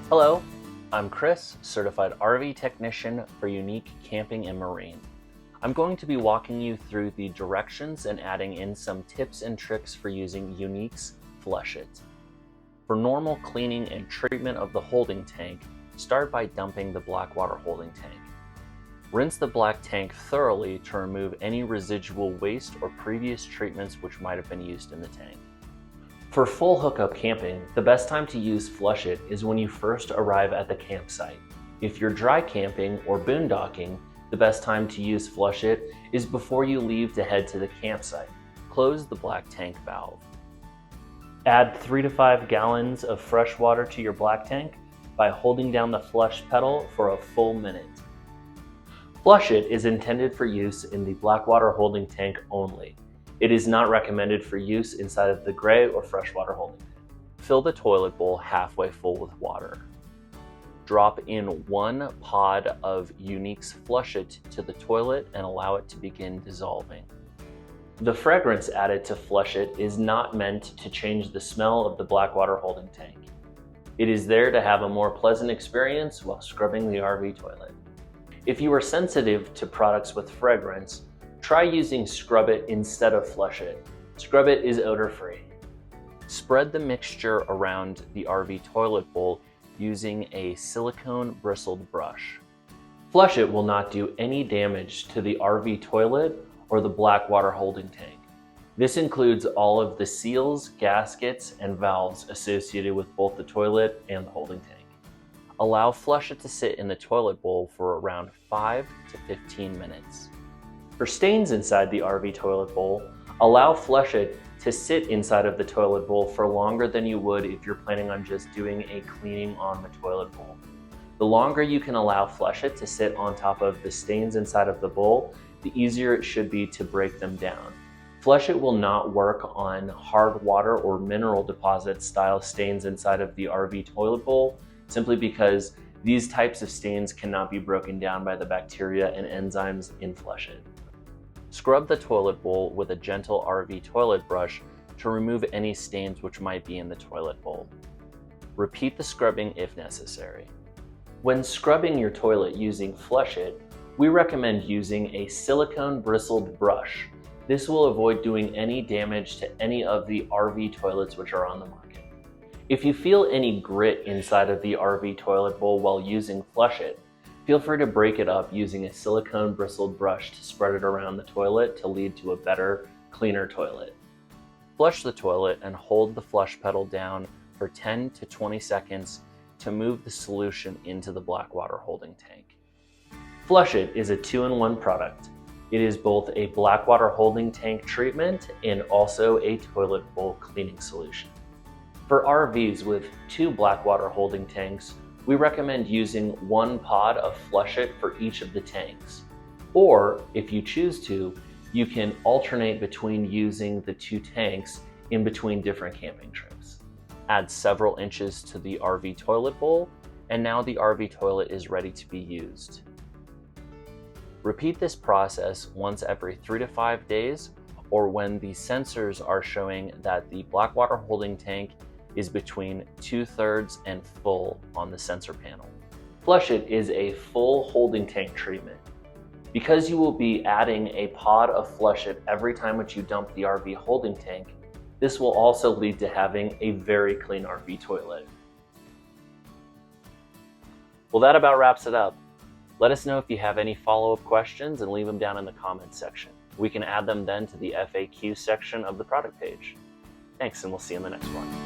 Hello, I'm Chris, certified RV technician for Unique Camping and Marine. I'm going to be walking you through the directions and adding in some tips and tricks for using Unique's Flush It. For normal cleaning and treatment of the holding tank, start by dumping the black water holding tank. Rinse the black tank thoroughly to remove any residual waste or previous treatments which might have been used in the tank. For full hookup camping, the best time to use Flush It is when you first arrive at the campsite. If you're dry camping or boondocking, the best time to use Flush It is before you leave to head to the campsite. Close the black tank valve. Add 3 to 5 gallons of fresh water to your black tank by holding down the flush pedal for a full minute. Flush It is intended for use in the black water holding tank only. It is not recommended for use inside of the gray or freshwater holding tank. Fill the toilet bowl halfway full with water. Drop in 1 pod of Unique's Flush It to the toilet and allow it to begin dissolving. The fragrance added to Flush It is not meant to change the smell of the black water holding tank. It is there to have a more pleasant experience while scrubbing the RV toilet. If you are sensitive to products with fragrance, try using Scrub It instead of Flush It. Scrub It is odor-free. Spread the mixture around the RV toilet bowl using a silicone bristled brush. Flush It will not do any damage to the RV toilet or the black water holding tank. This includes all of the seals, gaskets, and valves associated with both the toilet and the holding tank. Allow Flush It to sit in the toilet bowl for around 5 to 15 minutes. For stains inside the RV toilet bowl, allow Flush It to sit inside of the toilet bowl for longer than you would if you're planning on just doing a cleaning on the toilet bowl. The longer you can allow Flush It to sit on top of the stains inside of the bowl, the easier it should be to break them down. Flush It will not work on hard water or mineral deposit style stains inside of the RV toilet bowl, simply because these types of stains cannot be broken down by the bacteria and enzymes in Flush It. Scrub the toilet bowl with a gentle RV toilet brush to remove any stains which might be in the toilet bowl. Repeat the scrubbing if necessary. When scrubbing your toilet using Flush It, we recommend using a silicone bristled brush. This will avoid doing any damage to any of the RV toilets which are on the market. If you feel any grit inside of the RV toilet bowl while using Flush It, feel free to break it up using a silicone bristled brush to spread it around the toilet to lead to a better, cleaner toilet. Flush the toilet and hold the flush pedal down for 10 to 20 seconds to move the solution into the black water holding tank. Flush It is a 2-in-1 product. It is both a black water holding tank treatment and also a toilet bowl cleaning solution. For RVs with 2 black water holding tanks, we recommend using 1 pod of Flush It for each of the tanks. Or, if you choose to, you can alternate between using the 2 tanks in between different camping trips. Add several inches to the RV toilet bowl, and now the RV toilet is ready to be used. Repeat this process once every 3 to 5 days, or when the sensors are showing that the black water holding tank is between 2/3 and full on the sensor panel. Flush It is a full holding tank treatment. Because you will be adding a pod of Flush It every time that you dump the RV holding tank, this will also lead to having a very clean RV toilet. Well, that about wraps it up. Let us know if you have any follow-up questions and leave them down in the comments section. We can add them then to the FAQ section of the product page. Thanks, and we'll see you in the next one.